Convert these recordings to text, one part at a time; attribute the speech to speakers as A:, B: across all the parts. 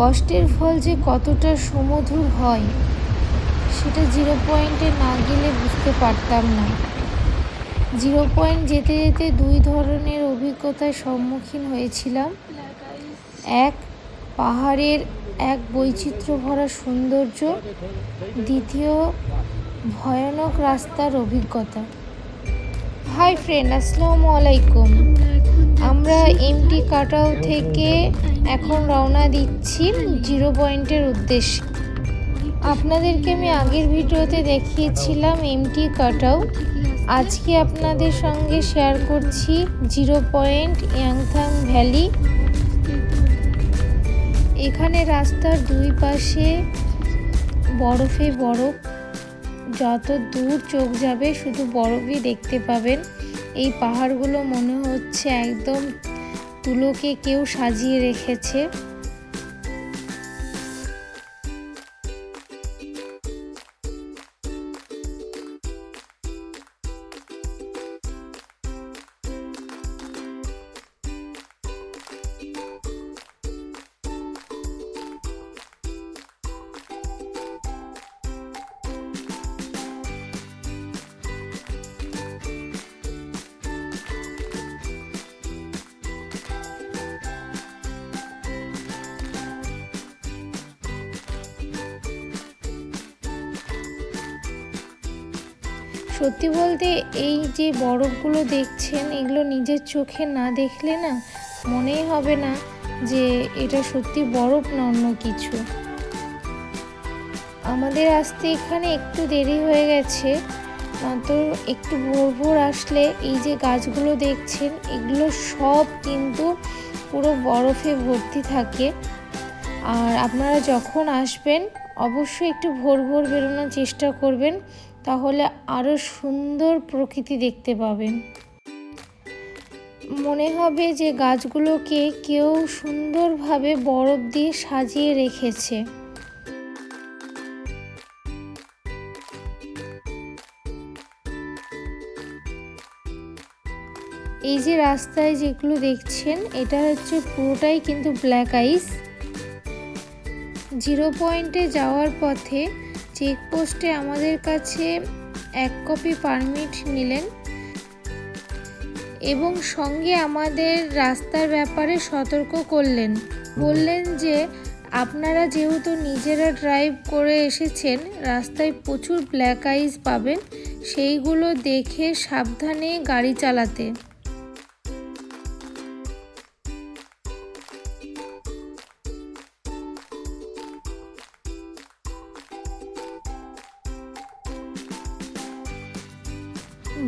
A: কষ্টের ফল যে কতটা সুমধুর হয় সেটা জিরো পয়েন্টে না গেলে বুঝতে পারতাম না। জিরো পয়েন্ট যেতে যেতে দুই ধরনের অভিজ্ঞতার সম্মুখীন হয়েছিলাম। এক, পাহাড়ের এক বৈচিত্র্য ভরা সৌন্দর্য। দ্বিতীয়, ভয়ানক রাস্তার অভিজ্ঞতা। হাই ফ্রেন্ড, আসসালামু আলাইকুম। আমরা এমটি কাটাও থেকে এখন রওনা দিচ্ছি জিরো পয়েন্টের উদ্দেশ্যে। আপনাদেরকে আমি আগের ভিডিওতে দেখিয়েছিলাম এমটি কাটাও। আজকে আপনাদের সঙ্গে শেয়ার করছি জিরো পয়েন্ট ইয়াংথাং ভ্যালি। এখানে রাস্তার দুই পাশে বরফে বরফ, যত দূর চোখ যাবে শুধু বরফই দেখতে পাবেন। এই পাহাড়গুলো মনে হচ্ছে একদম তুলোকে কেউ সাজিয়ে রেখেছে। সত্যি বলতে এই যে বরফগুলো দেখছেন, এগুলো নিজের চোখে না দেখলে না মনেই হবে না যে এটা সত্যি বরফ না অন্য কিছু। আমাদের আসতে এখানে একটু দেরি হয়ে গেছে, তো একটু ভোর ভোর আসলে এই যে গাছগুলো দেখছেন এগুলো সব কিন্তু পুরো বরফে ভর্তি থাকে। আর আপনারা যখন আসবেন অবশ্যই একটু ভোর ভোর বেরোনোর চেষ্টা করবেন, তাহলে আরও সুন্দর প্রকৃতি দেখতে পাবেন। মনে হবে যে গাছগুলোকে কেউ সুন্দরভাবে বরফ দিয়ে সাজিয়ে রেখেছে। এই যে রাস্তায় যেগুলো দেখছেন এটা হচ্ছে পুরোটাই কিন্তু ব্ল্যাক আইস। জিরো পয়েন্টে যাওয়ার পথে চেকপোস্টে আমাদের কাছে 1 কপি পারমিট নিলেন এবং সঙ্গে আমাদের রাস্তার ব্যাপারে সতর্ক করলেন। বললেন যে আপনারা যেহেতু নিজেরা ড্রাইভ করে এসেছেন, রাস্তায় প্রচুর ব্ল্যাক আইস পাবেন, সেইগুলো দেখে সাবধানে গাড়ি চালাতে।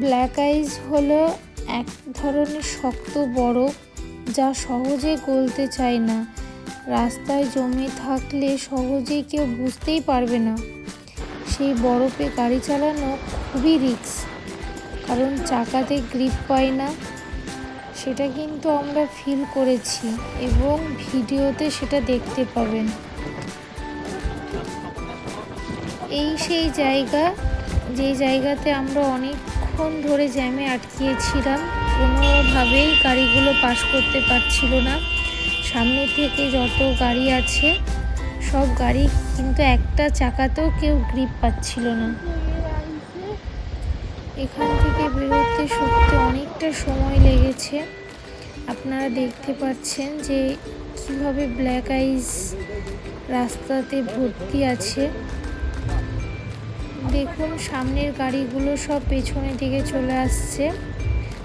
A: ব্ল্যাক আইস হলো এক ধরনের শক্ত বরফ যা সহজে গলতে চায় না। রাস্তায় জমে থাকলে সহজে কেউ বুঝতেই পারবে না। সেই বরফে গাড়ি চালানো খুবই রিস্ক, কারণ চাকাতে গ্রিপ পায় না। সেটা কিন্তু আমরা ফিল করেছি এবং ভিডিওতে সেটা দেখতে পাবেন। এই সেই জায়গা যে জায়গাতে আমরা অনেকক্ষণ ধরে জ্যামে আটকিয়েছিলাম, কোনোভাবেই গাড়িগুলো পাস করতে পারছিল না। সামনে থেকে যত গাড়ি আছে সব গাড়ি কিন্তু একটা চাকাতেও কেউ গ্রিপ পাচ্ছিল না। এখান থেকে বেরোতে সত্যি অনেকটা সময় লেগেছে। আপনারা দেখতে পাচ্ছেন যে কীভাবে ব্ল্যাক আইস রাস্তাতে ভর্তি আছে। দেখুন সামনের গাড়িগুলো সব পেছনের দিকে চলে আসছে,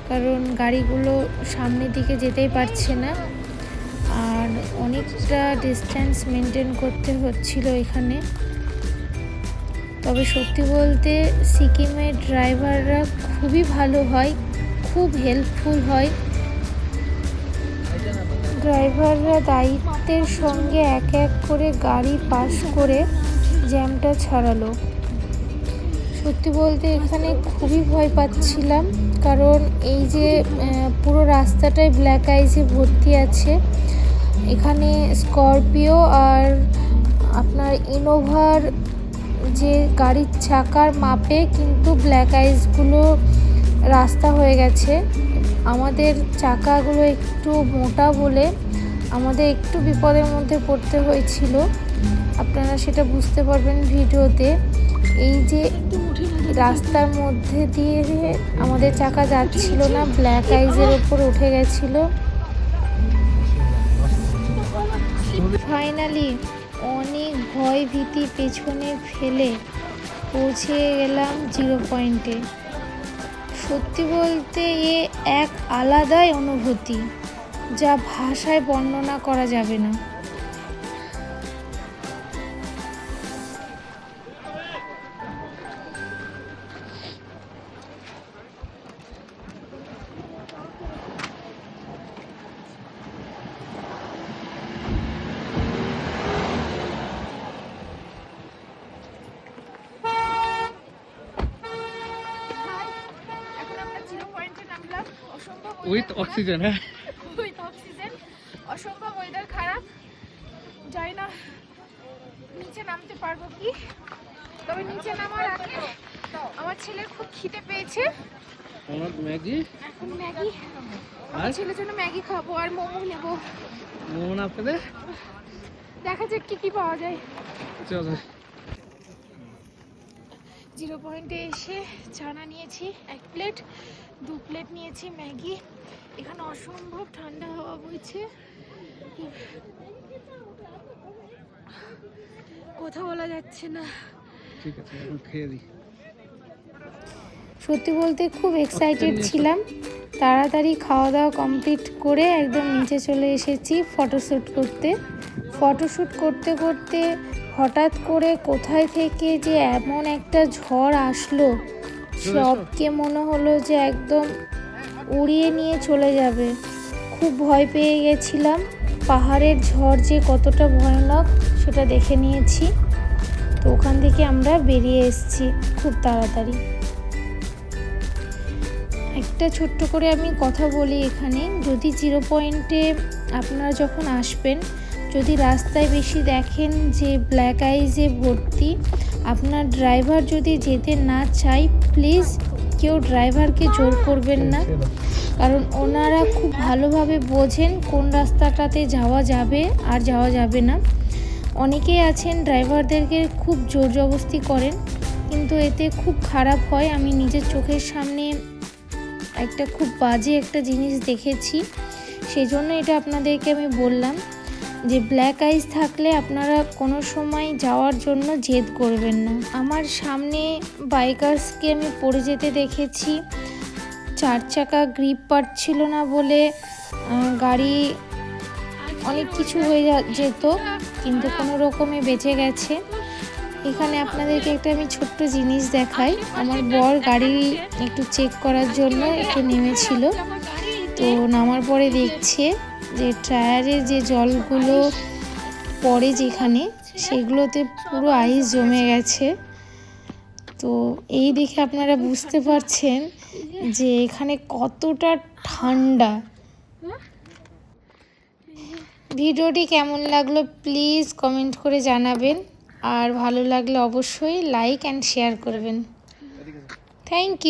A: কারণ গাড়িগুলো সামনের দিকে যেতেই পারছে না। আর অনেকটা ডিস্ট্যান্স মেনটেন করতে হচ্ছিল এখানে। তবে সত্যি বলতে সিকিমের ড্রাইভাররা খুবই ভালো হয়, খুব হেল্পফুল হয়। ড্রাইভাররা দায়িত্বের সঙ্গে এক এক করে গাড়ি পাস করে জ্যামটা ছাড়ালো। সত্যি বলতে এখানে খুবই ভয় পাচ্ছিলাম, কারণ এই যে পুরো রাস্তাটাই ব্ল্যাক আইসে ভর্তি আছে। এখানে স্করপিও আর আপনার ইনোভার যে গাড়ির চাকার মাপে কিন্তু ব্ল্যাক আইসগুলো রাস্তা হয়ে গেছে। আমাদের চাকাগুলো একটু মোটা বলে আমাদের একটু বিপদের মধ্যে পড়তে হয়েছিল, আপনারা সেটা বুঝতে পারবেন ভিডিওতে। এই যে রাস্তার মধ্যে দিয়ে আমাদের চাকা যাচ্ছিল না, ব্ল্যাক আইজের ওপর উঠে গেছিল। ফাইনালি অনেক ভয় ভীতি পেছনে ফেলে পৌঁছে গেলাম 0 পয়েন্টে। সত্যি বলতে এ এক আলাদাই অনুভূতি, যা ভাষায় বর্ণনা করা যাবে না।
B: উইথ অক্সিজেন, হ্যাঁ
A: উইথ অক্সিজেন। অসম্ভব ওয়েদার খারাপ, যাই না নিচে নামতে পারবো কি। তবে নিচে নামার আগে আমার ছেলের খুব খিদে পেয়েছে।
B: আমার ম্যাগি,
A: এখন ম্যাগি, আমার ছেলের জন্য ম্যাগি খাবো আর মোমো নেবো।
B: মোমো না পেলে
A: দেখা যাক কি কি পাওয়া যায়।
B: চলো।
A: 0 পয়েন্টে এসে চানা নিয়েছি 1 প্লেট, 2 প্লেট নিয়েছি ম্যাগি। এখানে অসম্ভব ঠান্ডা হাওয়া বইছে, কথা বলা যাচ্ছে না।
B: ঠিক আছে, এখন খেয়ে দিই।
A: সত্যি বলতে খুব এক্সাইটেড ছিলাম। তাড়াতাড়ি খাওয়া দাওয়া কমপ্লিট করে একদম নিচে চলে এসেছি ফটোশ্যুট করতে। ফটোশ্যুট করতে করতে হঠাৎ করে কোথায় থেকে যে এমন একটা ঝড় আসলো, সবকে মনে হলো যে একদম উড়িয়ে নিয়ে চলে যাবে। খুব ভয় পেয়ে গেছিলাম। পাহাড়ের ঝড় যে কতটা ভয়ানক সেটা দেখে নিয়েছি। তো ওখান থেকে আমরা বেরিয়ে এসেছি খুব তাড়াতাড়ি। একটা ছোট্ট করে আমি কথা বলি এখানে, যদি 0 পয়েন্টে আপনারা যখন আসবেন, যদি রাস্তায় বেশি দেখেন যে ব্ল্যাক আইজে ভর্তি, আপনার ড্রাইভার যদি যেতে না চায়, প্লিজ কেউ ড্রাইভারকে জোর করবেন না, কারণ ওনারা খুব ভালোভাবে বোঝেন কোন রাস্তাটাতে যাওয়া যাবে আর যাওয়া যাবে না। অনেকেই আছেন ড্রাইভারদেরকে খুব জোর জবরদস্তি করেন, কিন্তু এতে খুব খারাপ হয়। আমি নিজের চোখের সামনে একটা খুব বাজে একটা জিনিস দেখেছি, সেই জন্য এটা আপনাদেরকে আমি বললাম যে ব্ল্যাক আইস থাকলে আপনারা কোনো সময় যাওয়ার জন্য জেদ করবেন না। আমার সামনে বাইকার্সকে আমি পড়ে যেতে দেখেছি, 4 চাকা গ্রিপ পাচ্ছিল না বলে গাড়ি অনেক কিছু হয়ে যেত, কিন্তু কোনো রকমে বেঁচে গেছে। এখানে আপনাদেরকে একটা আমি ছোট্ট জিনিস দেখাই। আমার বর গাড়ি একটু চেক করার জন্য একটু নেমেছিল, তো নামার পরে দেখছে যে টায়ারের যে জলগুলো পড়ে যেখানে, সেগুলোতে পুরো আইস জমে গেছে। তো এই দেখে আপনারা বুঝতে পারছেন যে এখানে কতটা ঠান্ডা। ভিডিওটি কেমন লাগলো প্লিজ কমেন্ট করে জানাবেন, আর ভালো লাগলে অবশ্যই লাইক অ্যান্ড শেয়ার করবেন। Thank you.